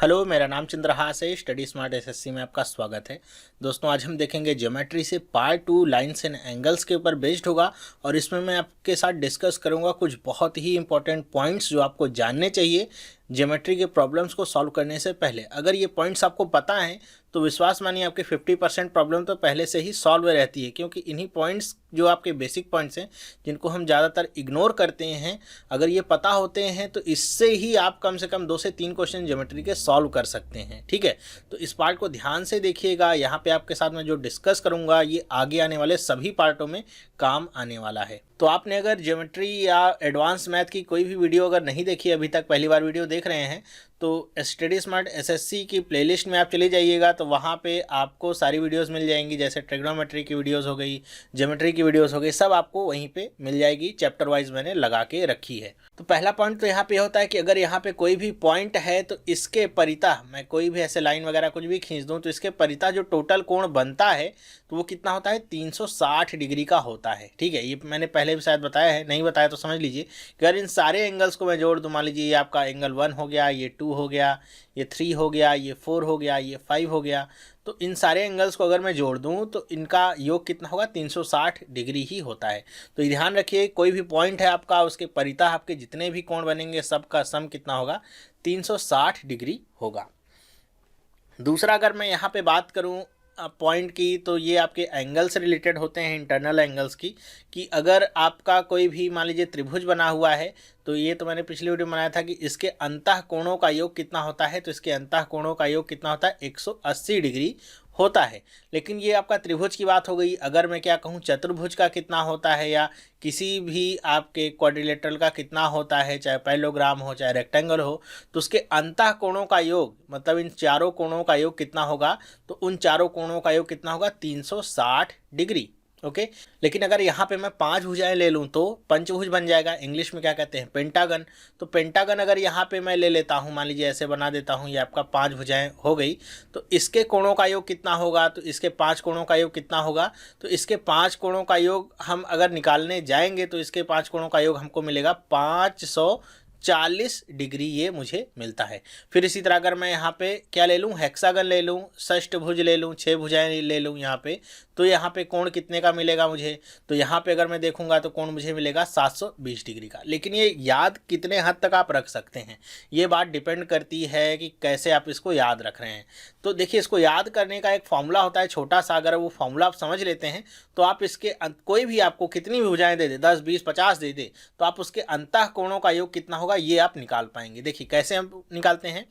Hello, मेरा नाम चंद्रहास है। स्टडी स्मार्ट एसएससी में आपका स्वागत है। दोस्तों, आज हम देखेंगे ज्योमेट्री से पार्ट 2 लाइंस एंड एंगल्स के ऊपर बेस्ड होगा और इसमें मैं आपके साथ डिस्कस करूंगा कुछ बहुत ही इंपॉर्टेंट पॉइंट्स जो आपको जानने चाहिए ज्योमेट्री के प्रॉब्लम्स को सॉल्व करने से पहले। अगर ये पॉइंट्स आपको पता हैं तो विश्वास मानिए आपके 50% प्रॉब्लम तो पहले से ही सॉल्व रहती है, क्योंकि इन्हीं पॉइंट्स जो आपके बेसिक पॉइंट्स हैं जिनको हम ज़्यादातर इग्नोर करते हैं, अगर ये पता होते हैं तो इससे ही आप कम से कम 2 से 3 क्वेश्चन ज्योमेट्री के सॉल्व कर सकते हैं। ठीक है, तो इस पार्ट को ध्यान से देखिएगा। यहाँ पे आपके साथ मैं जो डिस्कस करूँगा ये आगे आने वाले सभी पार्टों में काम आने वाला है। तो आपने अगर ज्योमेट्री या एडवांस मैथ की कोई भी वीडियो अगर नहीं देखी, अभी तक पहली बार वीडियो देख रहे हैं, तो स्टडी स्मार्ट एसएससी की प्लेलिस्ट में आप चले जाइएगा तो वहाँ पे आपको सारी वीडियोस मिल जाएंगी। जैसे ट्रिग्नोमेट्री की वीडियोस हो गई, ज्योमेट्री की वीडियोस हो गई, सब आपको वहीं पे मिल जाएगी। चैप्टर वाइज मैंने लगा के रखी है। तो पहला पॉइंट तो यहाँ पे होता है कि अगर यहाँ पे कोई भी पॉइंट है तो इसके परितः मैं कोई भी ऐसे लाइन वगैरह कुछ भी खींच दूँ तो इसके परितः जो टोटल कोण बनता है तो वो कितना होता है, 360 डिग्री का होता है। ठीक है, ये मैंने पहले भी शायद बताया है, नहीं बताया तो समझ लीजिए कि अगर इन सारे एंगल्स को मैं जोड़ दूँ, मान लीजिए ये आपका एंगल 1 हो गया, ये 2 हो गया, ये 3 हो गया, ये 4 हो गया, ये 5 हो गया, तो इन सारे एंगल्स को अगर मैं जोड़ दूं तो इनका योग कितना होगा, 360 डिग्री ही होता है। तो ध्यान रखिए, कोई भी पॉइंट है आपका, उसके परितः आपके जितने भी कोण बनेंगे सबका सम कितना होगा, 360 डिग्री होगा। दूसरा, अगर मैं यहाँ पे बात करूँ पॉइंट की, तो ये आपके एंगल से रिलेटेड होते हैं, इंटरनल एंगल्स की। कि अगर आपका कोई भी मान लीजिए त्रिभुज बना हुआ है, तो ये तो मैंने पिछली वीडियो में बनाया था कि इसके अंतः कोणों का योग कितना होता है, तो इसके अंतः कोणों का योग कितना होता है, 180 डिग्री होता है। लेकिन ये आपका त्रिभुज की बात हो गई। अगर मैं क्या कहूँ चतुर्भुज का कितना होता है या किसी भी आपके क्वाड्रिलेटरल का कितना होता है, चाहे पैरेललोग्राम हो चाहे रेक्टेंगल हो, तो उसके अंतः कोणों का योग मतलब इन चारों कोणों का योग कितना होगा, तो उन चारों कोणों का योग कितना होगा, 360 डिग्री। ओके, लेकिन अगर यहाँ पे मैं 5 भुजाएं ले लूँ तो पंचभुज बन जाएगा। इंग्लिश में क्या कहते हैं, पेंटागन। तो पेंटागन अगर यहाँ पे मैं ले लेता हूँ, मान लीजिए ऐसे बना देता हूँ, ये आपका 5 भुजाएं हो गई, तो इसके कोणों का योग कितना होगा, तो इसके 5 कोणों का योग कितना होगा, तो इसके 5 कोणों का योग हम अगर निकालने जाएंगे तो इसके 5 कोणों का योग हमको मिलेगा 540 डिग्री, ये मुझे मिलता है। फिर इसी तरह अगर मैं यहाँ पे क्या ले लूँ, हेक्सागन ले लूँ, षष्ठभुज ले लूँ, 6 भुजाएं ले लूँ यहाँ पे, तो यहाँ पे कोण कितने का मिलेगा मुझे, तो यहाँ पे अगर मैं देखूंगा तो कोण मुझे मिलेगा 720 डिग्री का। लेकिन ये याद कितने हद तक आप रख सकते हैं, ये बात डिपेंड करती है कि कैसे आप इसको याद रख रहे हैं। तो देखिए, इसको याद करने का एक फॉर्मूला होता है छोटा सा, अगर वो फॉर्मूला आप समझ लेते हैं तो आप इसके कोई भी आपको कितनी भी भुजाएं दे दे, 10 20 50 दे दे, तो आप उसके अंतः कोणों का योग कितना होगा ये आप निकाल पाएंगे। देखिए कैसे हम निकालते हैं।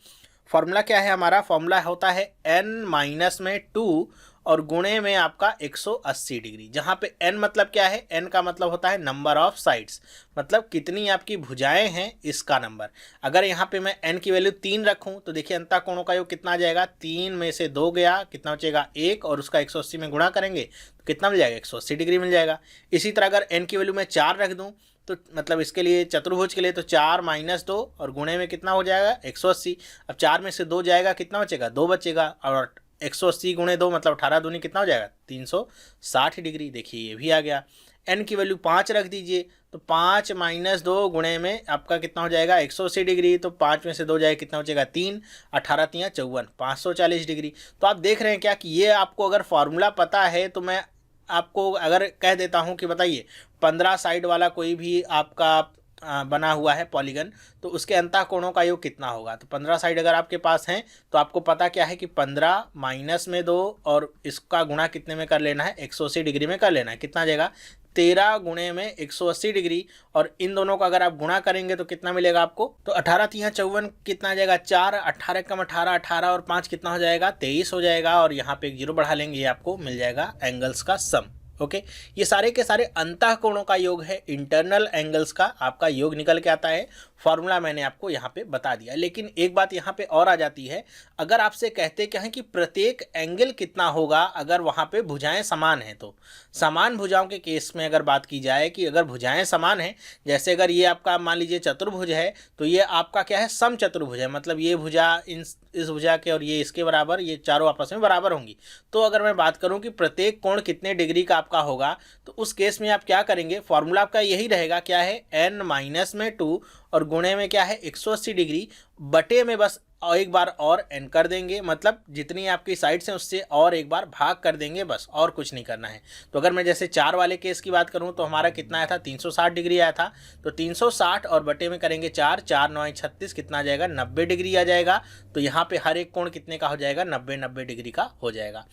फॉर्मूला क्या है हमारा, फॉर्मूला होता है n-2 और गुणे में आपका 180 डिग्री। जहाँ पे n मतलब क्या है, n का मतलब होता है नंबर ऑफ साइड्स, मतलब कितनी आपकी भुजाएं हैं इसका नंबर। अगर यहाँ पे मैं n की वैल्यू 3 रखूँ तो देखिए अंतः कोणों का योग कितना आ जाएगा, 3 में से 2 गया, कितना बचेगा 1, और उसका 180 में गुणा करेंगे तो कितना मिल जाएगा, 180 डिग्री मिल जाएगा। इसी तरह अगर n की वैल्यू मैं 4 रख दूँ तो मतलब इसके लिए चतुर्भुज के लिए तो 4 - 2 और गुणे में कितना हो जाएगा, 180। अब 4 में से 2 जाएगा, कितना बचेगा, 2 बचेगा, और 180 × 2 मतलब 18 दूनी कितना हो जाएगा, 360 डिग्री। देखिए ये भी आ गया। n की वैल्यू 5 रख दीजिए तो 5 - 2 गुणे में आपका कितना हो जाएगा, 180 डिग्री। तो 5 में से 2 जाएगा, कितना बचेगा, 3, 18 × 3 = 54, 540 डिग्री। तो आप देख रहे हैं क्या कि ये आपको अगर फॉर्मूला पता है तो मैं आपको अगर कह देता हूं कि बताइए 15 साइड वाला कोई भी आपका बना हुआ है पॉलीगन, तो उसके अंतः कोणों का योग कितना होगा, तो 15 साइड अगर आपके पास हैं तो आपको पता क्या है कि 15 - 2 और इसका गुणा कितने में कर लेना है, 180 डिग्री में कर लेना है। कितना आ जाएगा, 13 गुणे में 180 डिग्री, और इन दोनों का अगर आप गुणा करेंगे तो कितना मिलेगा आपको, तो 18 × 3 = 54, कितना आ जाएगा 4, 18 कम 18, 18 और 5 कितना हो जाएगा, 23 हो जाएगा। और यहाँ पे एक जीरो बढ़ा लेंगे, ये आपको मिल जाएगा एंगल्स का सम। ओके, ये सारे के सारे अंतः कोणों का योग है, इंटरनल एंगल्स का आपका योग निकल के आता है। फॉर्मूला मैंने आपको यहाँ पे बता दिया। लेकिन एक बात यहाँ पे और आ जाती है, अगर आपसे कहते क्या है कि प्रत्येक एंगल कितना होगा अगर वहाँ पे भुजाएं समान हैं, तो समान भुजाओं के केस में अगर बात की जाए कि अगर भुजाएं समान हैं, जैसे अगर ये आपका मान लीजिए चतुर्भुज है तो ये आपका क्या है, सम चतुर्भुज है, मतलब ये भुजा इस भुजा के और ये इसके बराबर, ये चारों आपस में बराबर होंगी। तो अगर मैं बात करूं कि प्रत्येक कोण कितने डिग्री का आपका होगा, तो उस केस में आप क्या करेंगे, फॉर्मूला आपका यही रहेगा, क्या है, n - 2 और गुणे में क्या है, 180 डिग्री, बटे में बस और एक बार और n कर देंगे, मतलब जितनी आपकी साइड्स हैं उससे और एक बार भाग कर देंगे, बस और कुछ नहीं करना है। तो अगर मैं जैसे 4 वाले केस की बात करूं तो हमारा कितना आया था, 360 डिग्री आया था। तो 360 और बटे में करेंगे 4, 4 9 36, कितना आ जाएगा, 90 डिग्री आ जाएगा। तो यहाँ पे हर एक कोण कितने का हो जाएगा, 90 डिग्री का हो जाएगा।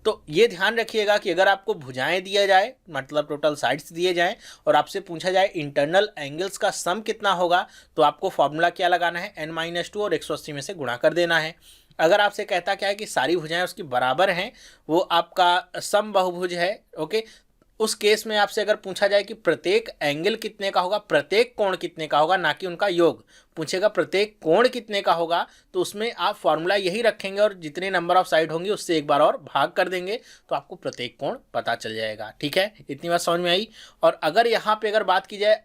तो ये ध्यान रखिएगा कि अगर आपको भुजाएं दिया जाए, मतलब टोटल साइड्स दिए जाएं, और आपसे पूछा जाए इंटरनल एंगल्स का सम कितना होगा, तो आपको फॉर्मूला क्या लगाना है, n-2 और 180 में से गुणा कर देना है। अगर आपसे कहता क्या है कि सारी भुजाएं उसकी बराबर हैं, वो आपका सम बहुभुज है, ओके, उस केस में आपसे अगर पूछा जाए कि प्रत्येक एंगल कितने का होगा, प्रत्येक कोण कितने का होगा, ना कि उनका योग, पूछेगा प्रत्येक कोण कितने का होगा, तो उसमें आप फॉर्मूला यही रखेंगे और जितने नंबर ऑफ साइड होंगी उससे एक बार और भाग कर देंगे, तो आपको प्रत्येक कोण पता चल जाएगा। ठीक है, इतनी बात समझ में आई। और अगर यहाँ पे अगर बात की जाए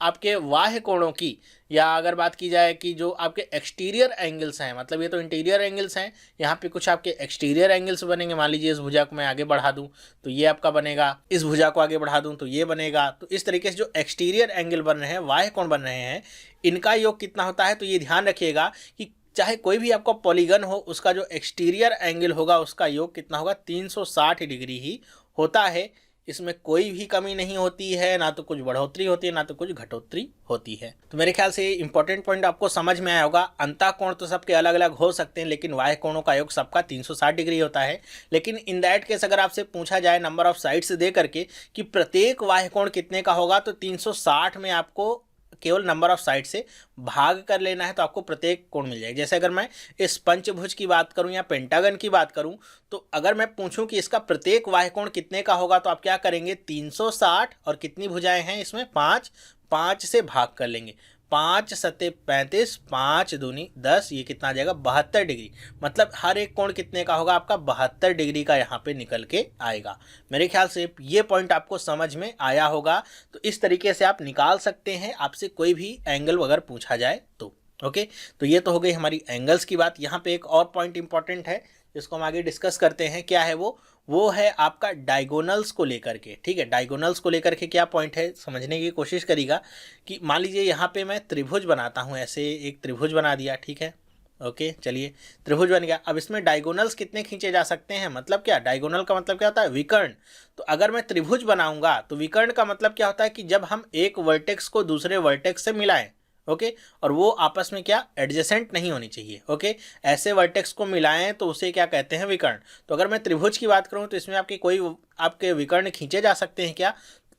आपके बाह्य कोणों की, या अगर बात की जाए कि जो आपके एक्सटीरियर एंगल्स हैं, मतलब ये तो इंटीरियर एंगल्स हैं, यहाँ पे कुछ आपके एक्सटीरियर एंगल्स बनेंगे। मान लीजिए इस भुजा को मैं आगे बढ़ा दूं तो ये आपका बनेगा, इस भुजा को आगे बढ़ा दूं तो ये बनेगा। तो इस तरीके से जो एक्सटीरियर एंगल बन रहे हैं, बाह्य कोण बन रहे हैं, इनका योग कितना होता है, तो ये ध्यान रखिएगा कि चाहे कोई भी आपका पॉलीगन हो, उसका जो एक्सटीरियर एंगल होगा उसका योग कितना होगा, 360 डिग्री ही होता है। इसमें कोई भी कमी नहीं होती है, ना तो कुछ बढ़ोतरी होती है ना तो कुछ घटोतरी होती है। तो मेरे ख्याल से ये इंपॉर्टेंट पॉइंट आपको समझ में आया होगा। अंतः कोण तो सबके अलग अलग हो सकते हैं, लेकिन बाह्य कोणों का योग सबका 360 डिग्री होता है। लेकिन इन दैट केस अगर आपसे पूछा जाए नंबर ऑफ साइड्स दे करके कि प्रत्येक बाह्य कोण कितने का होगा, तो 360 में आपको केवल नंबर ऑफ साइड से भाग कर लेना है, तो आपको प्रत्येक कोण मिल जाएगा। जैसे अगर मैं इस पंचभुज की बात करूं या पेंटागन की बात करूं, तो अगर मैं पूछूं कि इसका प्रत्येक बाह्य कोण कितने का होगा, तो आप क्या करेंगे, 360 और कितनी भुजाएं हैं इसमें, 5, 5 से भाग कर लेंगे। 5 सत्ते 35, 5 दूनी 10, ये कितना आ जाएगा, 72 डिग्री। मतलब हर एक कोण कितने का होगा, आपका 72 डिग्री का यहाँ पे निकल के आएगा। मेरे ख्याल से ये पॉइंट आपको समझ में आया होगा। तो इस तरीके से आप निकाल सकते हैं आपसे कोई भी एंगल अगर पूछा जाए तो। ओके, तो ये तो हो गई हमारी एंगल्स की बात। यहाँ पे एक और पॉइंट इंपॉर्टेंट है जिसको हम आगे डिस्कस करते हैं। क्या है वो है आपका डायगोनल्स को लेकर के। ठीक है, डायगोनल्स को लेकर के क्या पॉइंट है समझने की कोशिश करिएगा कि मान लीजिए यहाँ पे मैं त्रिभुज बनाता हूँ, ऐसे एक त्रिभुज बना दिया। ठीक है, ओके, चलिए त्रिभुज बन गया। अब इसमें डायगोनल्स कितने खींचे जा सकते हैं, मतलब क्या, डायगोनल का मतलब क्या होता है, विकर्ण। तो अगर मैं त्रिभुज बनाऊंगा तो विकर्ण का मतलब क्या होता है कि जब हम एक वर्टेक्स को दूसरे वर्टेक्स से मिलाएं, ओके, और वो आपस में क्या, एडजेसेंट नहीं होनी चाहिए। ओके, ऐसे वर्टेक्स को मिलाएं तो उसे क्या कहते हैं, विकर्ण। तो अगर मैं त्रिभुज की बात करूं तो इसमें आपके विकर्ण खींचे जा सकते हैं क्या,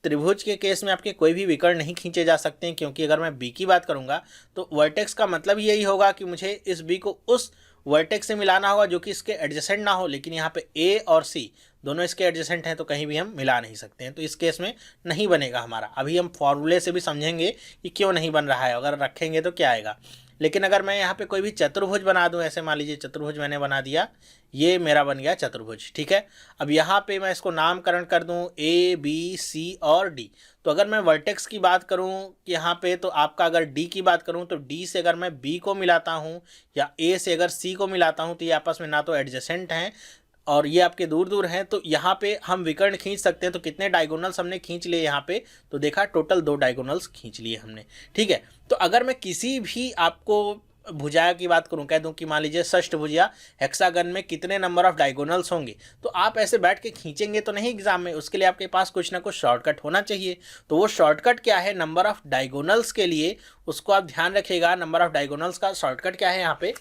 त्रिभुज के केस में आपके कोई भी विकर्ण नहीं खींचे जा सकते हैं, क्योंकि अगर मैं बी की बात करूंगा तो वर्टेक्स का मतलब यही होगा कि मुझे इस बी को उस वर्टेक्स से मिलाना होगा जो कि इसके एडजेसेंट ना हो। लेकिन यहाँ पे ए और सी दोनों इसके एडजेसेंट हैं, तो कहीं भी हम मिला नहीं सकते हैं, तो इस केस में नहीं बनेगा हमारा। अभी हम फॉर्मूले से भी समझेंगे कि क्यों नहीं बन रहा है, अगर रखेंगे तो क्या आएगा। लेकिन अगर मैं यहाँ पे कोई भी चतुर्भुज बना दूं, ऐसे मान लीजिए चतुर्भुज मैंने बना दिया, ये मेरा बन गया चतुर्भुज। ठीक है, अब यहाँ पे मैं इसको नामकरण कर दूं ए बी सी और डी। तो अगर मैं वर्टेक्स की बात करूं यहाँ पे, तो आपका अगर डी की बात करूं तो डी से अगर मैं बी को मिलाता हूं या ए से अगर सी को मिलाता हूं, तो ये आपस में ना तो एडजेसेंट हैं और ये आपके दूर दूर हैं। तो यहाँ पे हम विकर्ण खींच सकते हैं। तो कितने डायगोनल्स हमने खींच लिए यहाँ पे, तो देखा टोटल 2 डायगोनल्स खींच लिए हमने। ठीक है, तो अगर मैं किसी भी आपको भुजा की बात करूं, कह दूं कि मान लीजिए षष्ठभुज या हेक्सागन में कितने नंबर ऑफ डायगोनल्स होंगे, तो आप ऐसे बैठ के खींचेंगे तो नहीं एग्जाम में, उसके लिए आपके पास कुछ ना कुछ शॉर्टकट होना चाहिए। तो वो शॉर्टकट क्या है, नंबर ऑफ डायगोनल्स के लिए उसको आप ध्यान रखिएगा। नंबर ऑफ डायगोनल्स का शॉर्टकट क्या है यहाँ पे,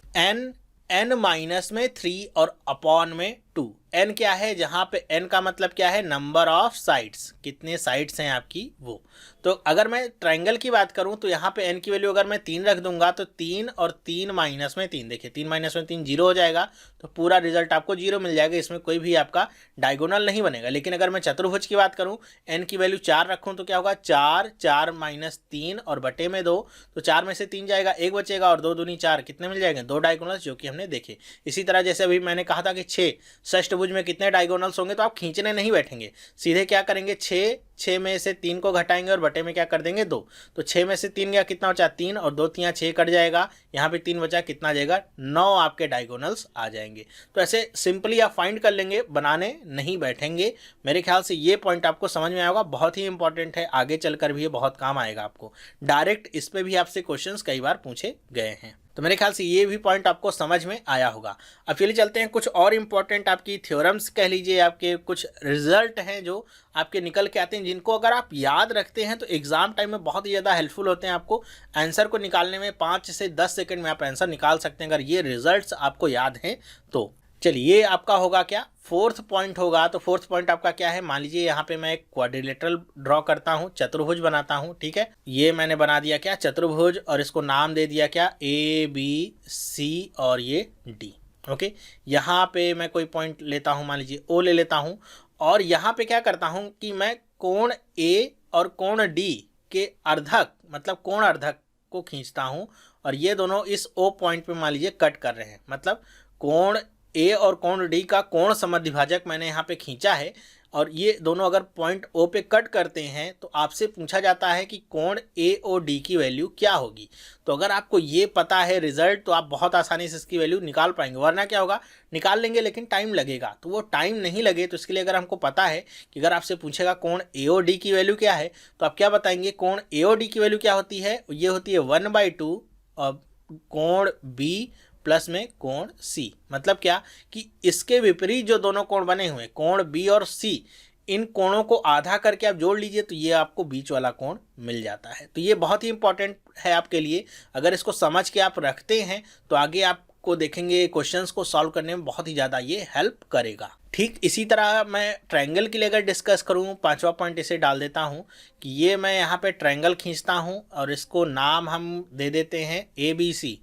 n माइनस में 3 और अपॉन में 2। n क्या है, जहां पे n का मतलब क्या है, नंबर ऑफ साइड्स, कितने साइड्स हैं आपकी वो। तो अगर मैं ट्रायंगल की बात करूं तो यहाँ पे n की वैल्यू अगर मैं 3 रख दूंगा तो 3 और 3 माइनस में 3, देखिए 3 माइनस में 3 0 हो जाएगा, तो पूरा रिजल्ट आपको 0 मिल जाएगा। इसमें कोई भी आपका डायगोनल नहीं बनेगा। लेकिन अगर मैं चतुर्भुज की बात करूं, n की वैल्यू 4 रखूं तो क्या होगा, 4, 4 माइनस 3 और बटे में 2, तो 4 में से 3 जाएगा, 1 बचेगा और 2 दूनी 4, कितने मिल जाएंगे, 2 डायगोनल्स, जो कि हमने देखे। इसी तरह जैसे अभी मैंने कहा था कि 6 षष्ठभुज में कितने डायगोनल्स होंगे, तो आप खींचने नहीं बैठेंगे, सीधे क्या करेंगे, 6 में से 3 को घटाएंगे और बटे में क्या कर देंगे, 2। तो 6 में से 3 गया, कितना बचा, 3 और 2 3 6 कट जाएगा, यहाँ पे 3 बचा, कितना आ जाएगा, 9 आपके डायगोनल्स आ जाएंगे। तो ऐसे सिंपली आप फाइंड कर लेंगे, बनाने नहीं बैठेंगे। मेरे ख्याल से ये पॉइंट आपको समझ में आएगा, बहुत ही इंपॉर्टेंट है, आगे चलकर भी ये बहुत काम आएगा आपको। डायरेक्ट इस पे भी आपसे क्वेश्चंस कई बार पूछे गए हैं। तो मेरे ख्याल से ये भी पॉइंट आपको समझ में आया होगा। अब चलिए चलते हैं कुछ और इम्पोर्टेंट आपकी थ्योरम्स कह लीजिए, आपके कुछ रिजल्ट हैं जो आपके निकल के आते हैं, जिनको अगर आप याद रखते हैं तो एग्जाम टाइम में बहुत ही ज़्यादा हेल्पफुल होते हैं। आपको आंसर को निकालने में 5 से 10 सेकंड में आप आंसर निकाल सकते हैं अगर ये रिजल्ट्स आपको याद हैं तो। चलिए ये आपका होगा क्या, फोर्थ पॉइंट होगा। तो फोर्थ पॉइंट आपका क्या है, मान लीजिए यहाँ पे मैं एक क्वाड्रिलेटरल ड्रॉ करता हूँ, चतुर्भुज बनाता हूँ, ठीक है। ये मैंने बना दिया क्या, चतुर्भुज, और इसको नाम दे दिया क्या, ए बी सी और ये डी। ओके, यहाँ पे मैं कोई पॉइंट लेता हूँ, मान लीजिए ओ ले लेता हूँ, और यहाँ पे क्या करता हूँ कि मैं कोण ए और कोण डी के अर्धक, मतलब कोण अर्धक को खींचता हूँ, और ये दोनों इस ओ पॉइंट पे मान लीजिए कट कर रहे हैं, मतलब कोण ए और कोण डी का कोण समद्विभाजक मैंने यहाँ पे खींचा है, और ये दोनों अगर पॉइंट ओ पे कट करते हैं तो आपसे पूछा जाता है कि कोण ए और डी की वैल्यू क्या होगी। तो अगर आपको ये पता है रिजल्ट तो आप बहुत आसानी से इसकी वैल्यू निकाल पाएंगे, वरना क्या होगा, निकाल लेंगे लेकिन टाइम लगेगा। तो वो टाइम नहीं लगे तो इसके लिए अगर हमको पता है कि अगर आपसे पूछेगा कोण ए और डी की वैल्यू क्या है, तो आप क्या बताएंगे, कोण ए और डी की वैल्यू क्या होती है, ये होती है 1/2 और कोण बी प्लस में कोण सी। मतलब क्या कि इसके विपरीत जो दोनों कोण बने हुए कोण बी और सी, इन कोणों को आधा करके आप जोड़ लीजिए तो ये आपको बीच वाला कोण मिल जाता है। तो ये बहुत ही इंपॉर्टेंट है आपके लिए, अगर इसको समझ के आप रखते हैं तो आगे आपको देखेंगे क्वेश्चंस को सॉल्व करने में बहुत ही ज़्यादा ये हेल्प करेगा। ठीक इसी तरह मैं ट्रायंगल के लिए अगर डिस्कस करूँ, पांचवा पॉइंट इसे डाल देता हूँ कि ये मैं यहाँ पे ट्रायंगल खींचता हूँ और इसको नाम हम दे देते हैं ABC,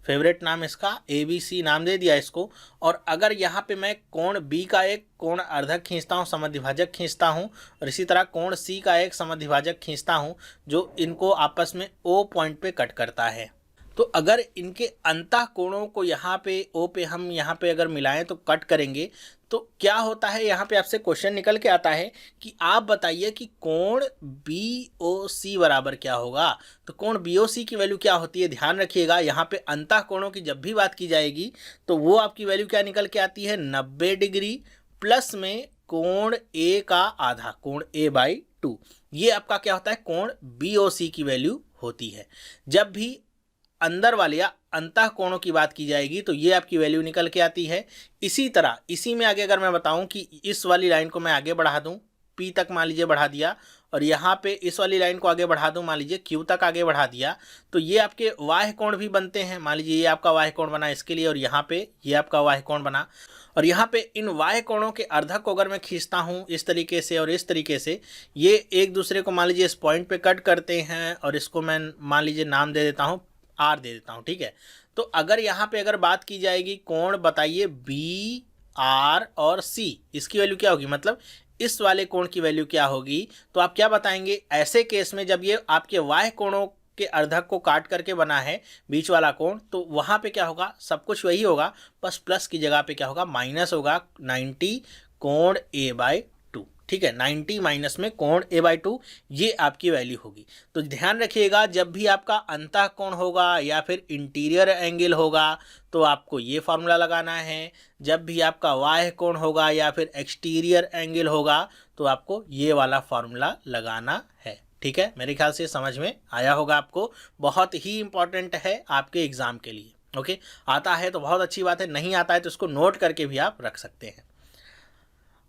फेवरेट नाम इसका ABC नाम दे दिया इसको। और अगर यहाँ पे मैं कोण B का एक कोण अर्धक खींचता हूँ, समद्विभाजक खींचता हूँ, और इसी तरह कोण C का एक समद्विभाजक खींचता हूँ जो इनको आपस में O पॉइंट पे कट करता है, तो अगर इनके अंतः कोणों को यहाँ पे O पे हम यहाँ पे अगर मिलाएं तो कट करेंगे तो क्या होता है, यहाँ पे आपसे क्वेश्चन निकल के आता है कि आप बताइए कि कोण BOC बराबर क्या होगा। तो कोण BOC की वैल्यू क्या होती है, ध्यान रखिएगा यहाँ पे अंतः कोणों की जब भी बात की जाएगी तो वो आपकी वैल्यू क्या निकल के आती है, 90 डिग्री प्लस में कोण A का आधा, कोण A/2। ये आपका क्या होता है, कोण BOC की वैल्यू होती है। जब भी अंदर वाले या अंतः कोणों की बात की जाएगी तो ये आपकी वैल्यू निकल के आती है। इसी तरह इसी में आगे अगर मैं बताऊं कि इस वाली लाइन को मैं आगे बढ़ा दूं, P तक मान लीजिए बढ़ा दिया, और यहाँ पे इस वाली लाइन को आगे बढ़ा दूं, मान लीजिए Q तक आगे बढ़ा दिया, तो ये आपके वाह्य कोण भी बनते हैं। मान लीजिए ये आपका वाह्य कोण बना इसके लिए, और यहाँ पे ये आपका वाह्य कोण बना, और यहाँ पे इन वाह्य कोणों के अर्धक को अगर मैं खींचता हूँ इस तरीके से और इस तरीके से, ये एक दूसरे को मान लीजिए इस पॉइंट पे कट करते हैं, और इसको मैं मान लीजिए नाम दे देता हूँ R दे देता हूँ, ठीक है। तो अगर यहाँ पे अगर बात की जाएगी कोण बताइए BR और C, इसकी वैल्यू क्या होगी, मतलब इस वाले कोण की वैल्यू क्या होगी, तो आप क्या बताएंगे, ऐसे केस में जब ये आपके वाह्य कोणों के अर्धक को काट करके बना है बीच वाला कोण, तो वहाँ पे क्या होगा, सब कुछ वही होगा, बस प्लस की जगह पे क्या होगा, माइनस होगा, 90 कोण A/2। ठीक है, 90 माइनस में कोण A/2, ये आपकी वैल्यू होगी। तो ध्यान रखिएगा जब भी आपका अंतः कोण होगा या फिर इंटीरियर एंगल होगा तो आपको ये फार्मूला लगाना है, जब भी आपका बाह्य कोण होगा या फिर एक्सटीरियर एंगल होगा तो आपको ये वाला फार्मूला लगाना है। ठीक है, मेरे ख्याल से समझ में आया होगा आपको, बहुत ही इंपॉर्टेंट है आपके एग्जाम के लिए। ओके, आता है तो बहुत अच्छी बात है, नहीं आता है तो इसको नोट करके भी आप रख सकते हैं।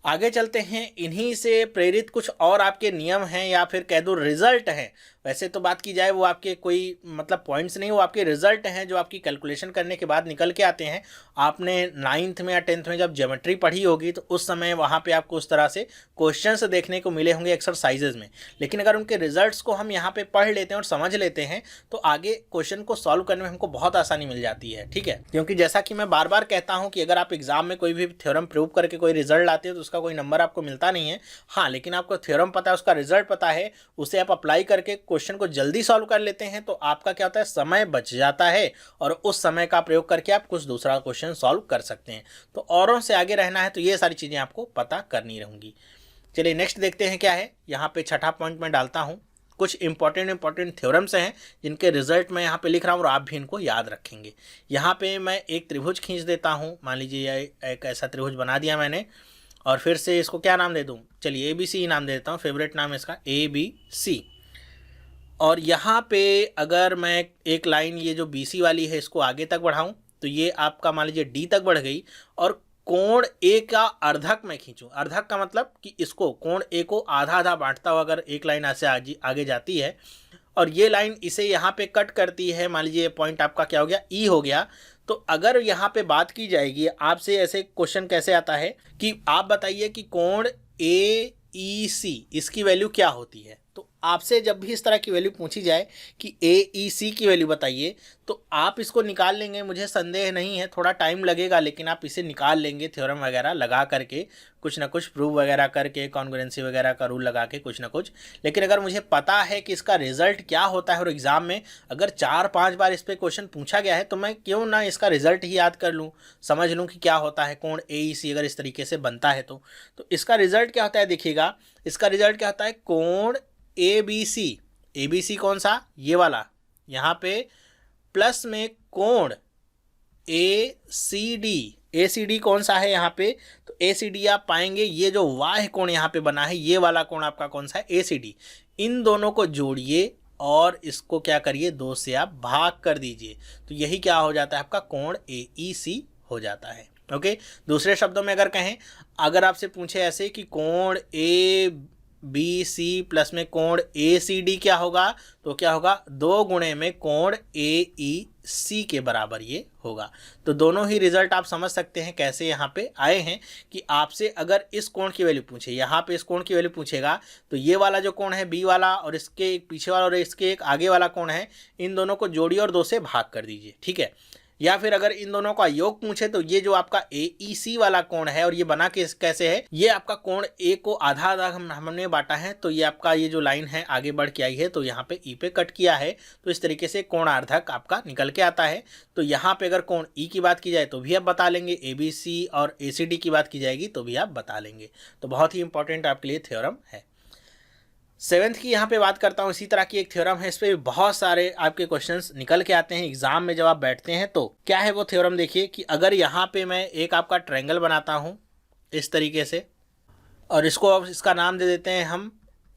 आगे चलते हैं, इन्हीं से प्रेरित कुछ और आपके नियम हैं या फिर कह दो रिजल्ट हैं। वैसे तो बात की जाए वो आपके कोई मतलब पॉइंट्स नहीं, वो आपके रिजल्ट हैं जो आपकी कैलकुलेशन करने के बाद निकल के आते हैं। आपने 9th में या 10th में जब ज्योमेट्री पढ़ी होगी तो उस समय वहाँ पे आपको उस तरह से क्वेश्चंस देखने को मिले होंगे एक्सरसाइजेज में, लेकिन अगर उनके रिजल्ट्स को हम यहाँ पे पढ़ लेते हैं और समझ लेते हैं तो आगे क्वेश्चन को सॉल्व करने में हमको बहुत आसानी मिल जाती है। ठीक है, क्योंकि जैसा कि मैं बार बार कहता हूँ कि अगर आप एग्जाम में कोई भी थ्योरम प्रूव करके कोई रिजल्ट लाते हो तो उसका कोई नंबर आपको मिलता नहीं है। हाँ, लेकिन आपको थ्योरम पता है, उसका रिजल्ट पता है, उसे आप अप्लाई करके क्वेश्चन को जल्दी सॉल्व कर लेते हैं तो आपका क्या होता है, समय बच जाता है और उस समय का प्रयोग करके आप कुछ दूसरा क्वेश्चन सॉल्व कर सकते हैं। तो औरों से आगे रहना है तो ये सारी चीज़ें आपको पता करनी रहेंगी। चलिए नेक्स्ट देखते हैं क्या है। यहाँ पे छठा पॉइंट में डालता हूँ, कुछ इंपॉर्टेंट थ्योरम्स हैं जिनके रिजल्ट मैं यहाँ पे लिख रहा हूँ और आप भी इनको याद रखेंगे। यहाँ पे मैं एक त्रिभुज खींच देता हूँ, मान लीजिए एक ऐसा त्रिभुज बना दिया मैंने, और फिर से इसको क्या नाम दे दूँ, चलिए ABC नाम दे देता हूँ, फेवरेट नाम है इसका ABC। और यहाँ पे अगर मैं एक लाइन ये जो BC वाली है इसको आगे तक बढ़ाऊँ तो ये आपका मान लीजिए D तक बढ़ गई, और कोण A का अर्धक मैं खींचूँ, अर्धक का मतलब कि इसको कोण A को आधा आधा बांटता हुआ अगर एक लाइन ऐसे आगे जाती है और ये लाइन इसे यहाँ पे कट करती है, मान लीजिए पॉइंट आपका क्या हो गया, E हो गया। तो अगर यहाँ पे बात की जाएगी आपसे, ऐसे क्वेश्चन कैसे आता है कि आप बताइए कि कोण AEC इसकी वैल्यू क्या होती है। तो आपसे जब भी इस तरह की वैल्यू पूछी जाए कि AEC की वैल्यू बताइए तो आप इसको निकाल लेंगे, मुझे संदेह नहीं है, थोड़ा टाइम लगेगा लेकिन आप इसे निकाल लेंगे थ्योरम वगैरह लगा करके, कुछ ना कुछ प्रूव वगैरह करके, कॉन्ग्रुएंसी वगैरह का रूल लगा के कुछ ना कुछ। लेकिन अगर मुझे पता है कि इसका रिजल्ट क्या होता है और एग्ज़ाम में अगर 4-5 बार इस पर क्वेश्चन पूछा गया है तो मैं क्यों ना इसका रिजल्ट ही याद कर लूँ, समझ लूँ कि क्या होता है कोण AEC अगर इस तरीके से बनता है तो इसका रिजल्ट क्या होता है देखिएगा। इसका रिजल्ट क्या होता है, कोण ABC, ABC कौन सा, ये वाला, यहाँ पे प्लस में कोण ACD, ACD कौन सा है यहाँ पे, तो ACD आप पाएंगे ये जो वाह कोण यहाँ पे बना है ये वाला कोण आपका कौन सा है, ACD। इन दोनों को जोड़िए और इसको क्या करिए, 2 से आप भाग कर दीजिए, तो यही क्या हो जाता है आपका कोण AEC हो जाता है। ओके, दूसरे शब्दों में अगर कहें, अगर आपसे पूछे ऐसे कि कोण ABC प्लस में कोण ACD क्या होगा, तो क्या होगा, 2 गुणे में कोण AEC के बराबर ये होगा। तो दोनों ही रिजल्ट आप समझ सकते हैं कैसे यहाँ पे आए हैं कि आपसे अगर इस कोण की वैल्यू पूछे, यहाँ पे इस कोण की वैल्यू पूछेगा तो ये वाला जो कोण है B वाला और इसके एक पीछे वाला और इसके एक आगे वाला कोण है, इन दोनों को जोड़िए और 2 से भाग कर दीजिए, ठीक है। या फिर अगर इन दोनों का योग पूछे तो ये जो आपका AEC वाला कोण है और ये बना के कैसे है, ये आपका कोण A को आधा आधा हमने बांटा है, तो ये आपका ये जो लाइन है आगे बढ़ के आई है तो यहाँ पे E पे कट किया है, तो इस तरीके से कोणार्धक आपका निकल के आता है। तो यहाँ पे अगर कोण E की बात की जाए तो भी आप बता लेंगे, ABC और ACD की बात की जाएगी तो भी आप बता लेंगे। तो बहुत ही इंपॉर्टेंट आपके लिए थ्योरम है। 7th की यहाँ पे बात करता हूँ, इसी तरह की एक थ्योरम है, इस पर भी बहुत सारे आपके क्वेश्चंस निकल के आते हैं एग्जाम में जब आप बैठते हैं। तो क्या है वो थ्योरम, देखिए कि अगर यहाँ पे मैं एक आपका ट्रायंगल बनाता हूँ इस तरीके से, और इसको अब इसका नाम दे देते हैं हम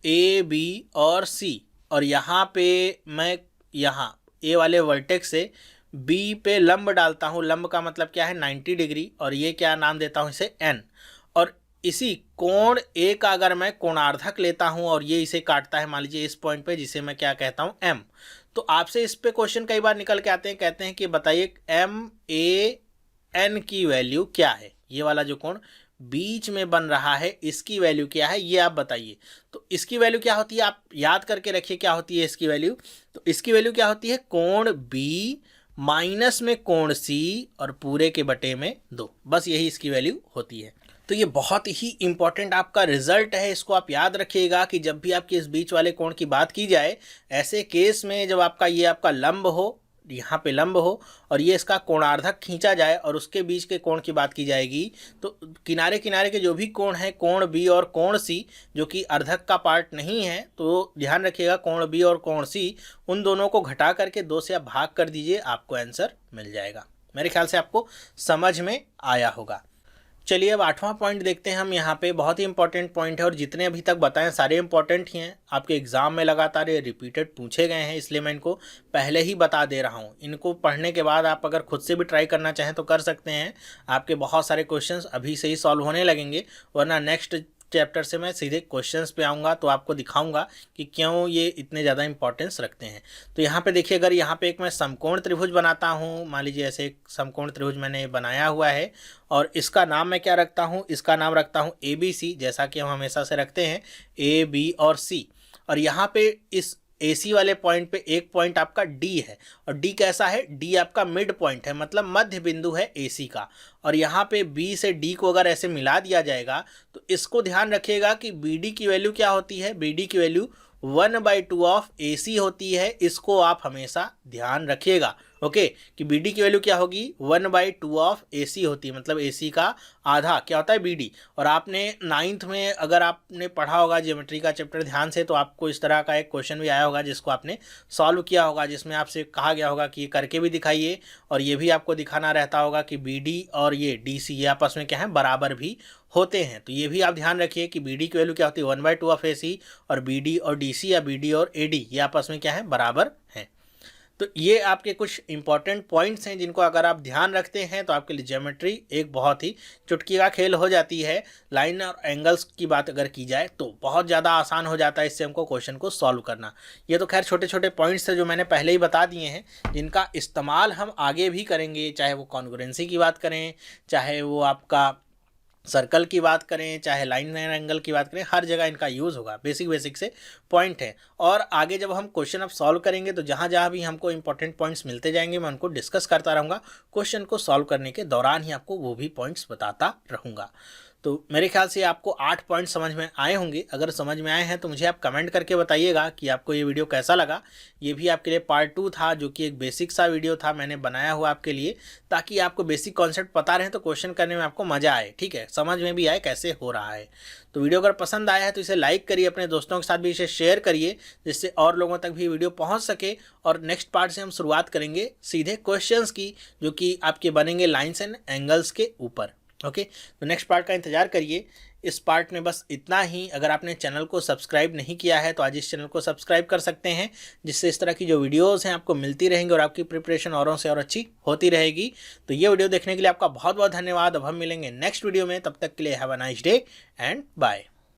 AB और C, और यहाँ पे मैं यहाँ A वाले वर्टेक्स से B पे लंब डालता हूँ, लंब का मतलब क्या है 90 डिग्री, और ये क्या नाम देता हूँ इसे N, और इसी कोण A का अगर मैं कोणार्धक लेता हूं और ये इसे काटता है मान लीजिए इस पॉइंट पे, जिसे मैं क्या कहता हूं M, तो आपसे इस पे क्वेश्चन कई बार निकल के आते हैं, कहते हैं कि बताइए MAN की वैल्यू क्या है, ये वाला जो कोण बीच में बन रहा है इसकी वैल्यू क्या है ये आप बताइए। तो इसकी वैल्यू क्या होती है, आप याद करके रखिए क्या होती है इसकी वैल्यू। तो इसकी वैल्यू क्या होती है, कोण B माइनस में कोण C और पूरे के बटे में 2, बस यही इसकी वैल्यू होती है। तो ये बहुत ही इंपॉर्टेंट आपका रिजल्ट है, इसको आप याद रखिएगा कि जब भी आपके इस बीच वाले कोण की बात की जाए, ऐसे केस में जब आपका ये आपका लंब हो, यहाँ पे लंब हो और ये इसका कोणार्धक खींचा जाए और उसके बीच के कोण की बात की जाएगी, तो किनारे किनारे के जो भी कोण है, कोण B और कोण C जो कि अर्धक का पार्ट नहीं है, तो ध्यान रखिएगा कोण B और कोण C उन दोनों को घटा करके 2 से आप भाग कर दीजिए, आपको आंसर मिल जाएगा। मेरे ख्याल से आपको समझ में आया होगा। चलिए अब 8वां पॉइंट देखते हैं हम। यहाँ पे बहुत ही इंपॉर्टेंट पॉइंट है और जितने अभी तक बताएं सारे इंपॉर्टेंट ही हैं, आपके एग्जाम में लगातार ये रिपीटेड पूछे गए हैं, इसलिए मैं इनको पहले ही बता दे रहा हूँ। इनको पढ़ने के बाद आप अगर खुद से भी ट्राई करना चाहें तो कर सकते हैं, आपके बहुत सारे क्वेश्चंस अभी से ही सॉल्व होने लगेंगे, वरना नेक्स्ट चैप्टर से मैं सीधे क्वेश्चंस पे आऊँगा तो आपको दिखाऊंगा कि क्यों ये इतने ज़्यादा इंपॉर्टेंस रखते हैं। तो यहाँ पे देखिए, अगर यहाँ पे एक मैं समकोण त्रिभुज बनाता हूँ, मान लीजिए ऐसे एक समकोण त्रिभुज मैंने बनाया हुआ है और इसका नाम मैं क्या रखता हूँ, इसका नाम रखता हूँ ABC, जैसा कि हम हमेशा से रखते हैं A, B और C। और यहाँ पे इस AC वाले पॉइंट पे एक पॉइंट आपका D है, और D कैसा है, D आपका मिड पॉइंट है, मतलब मध्य बिंदु है AC का। और यहाँ पे B से D को अगर ऐसे मिला दिया जाएगा तो इसको ध्यान रखिएगा कि BD की वैल्यू क्या होती है, BD की वैल्यू 1/2 ऑफ AC होती है, इसको आप हमेशा ध्यान रखिएगा। ओके कि बी डी की वैल्यू क्या होगी 1/2 ऑफ ए सी होती है, मतलब ए सी का आधा क्या होता है बी डी। और आपने 9th में अगर आपने पढ़ा होगा ज्योमेट्री का चैप्टर ध्यान से तो आपको इस तरह का एक क्वेश्चन भी आया होगा जिसको आपने सॉल्व किया होगा, जिसमें आपसे कहा गया होगा कि ये करके भी दिखाइए और ये भी आपको दिखाना रहता होगा कि बी डी और ये डी सी ये आपस में क्या है बराबर भी होते हैं। तो ये भी आप ध्यान रखिए कि बी डी की वैल्यू क्या होती है 1/2 ऑफ ए सी, और बी डी और डी सी या बी डी और ए डी ये आपस में क्या है बराबर हैं। तो ये आपके कुछ इंपॉर्टेंट पॉइंट्स हैं जिनको अगर आप ध्यान रखते हैं तो आपके लिए ज्योमेट्री एक बहुत ही चुटकी का खेल हो जाती है। लाइन और एंगल्स की बात अगर की जाए तो बहुत ज़्यादा आसान हो जाता है इससे हमको क्वेश्चन को सॉल्व करना। ये तो खैर छोटे छोटे पॉइंट्स थे जो मैंने पहले ही बता दिए हैं, जिनका इस्तेमाल हम आगे भी करेंगे, चाहे वो कॉन्ग्रुएंसी की बात करें, चाहे वो आपका सर्कल की बात करें, चाहे लाइन एंड एंगल की बात करें, हर जगह इनका यूज़ होगा। बेसिक से पॉइंट है। और आगे जब हम क्वेश्चन अब सॉल्व करेंगे तो जहाँ जहाँ भी हमको इंपॉर्टेंट पॉइंट्स मिलते जाएंगे मैं उनको डिस्कस करता रहूँगा, क्वेश्चन को सॉल्व करने के दौरान ही आपको वो भी पॉइंट्स बताता रहूँगा। तो मेरे ख्याल से आपको 8 पॉइंट समझ में आए होंगे। अगर समझ में आए हैं तो मुझे आप कमेंट करके बताइएगा कि आपको ये वीडियो कैसा लगा। ये भी आपके लिए पार्ट 2 था, जो कि एक बेसिक सा वीडियो था मैंने बनाया हुआ आपके लिए, ताकि आपको बेसिक कॉन्सेप्ट पता रहे तो क्वेश्चन करने में आपको मज़ा आए, ठीक है, समझ में भी आए कैसे हो रहा है। तो वीडियो अगर पसंद आया है तो इसे लाइक करिए, अपने दोस्तों के साथ भी इसे शेयर करिए, जिससे और लोगों तक भी वीडियो पहुँच सके। और नेक्स्ट पार्ट से हम शुरुआत करेंगे सीधे क्वेश्चंस की, जो कि आपके बनेंगे लाइन्स एंड एंगल्स के ऊपर। ओके, तो नेक्स्ट पार्ट का इंतजार करिए। इस पार्ट में बस इतना ही। अगर आपने चैनल को सब्सक्राइब नहीं किया है तो आज इस चैनल को सब्सक्राइब कर सकते हैं, जिससे इस तरह की जो वीडियोस हैं आपको मिलती रहेंगी और आपकी प्रिपरेशन औरों से और अच्छी होती रहेगी। तो ये वीडियो देखने के लिए आपका बहुत बहुत धन्यवाद। अब हम मिलेंगे नेक्स्ट वीडियो में, तब तक के लिए have a nice day and bye.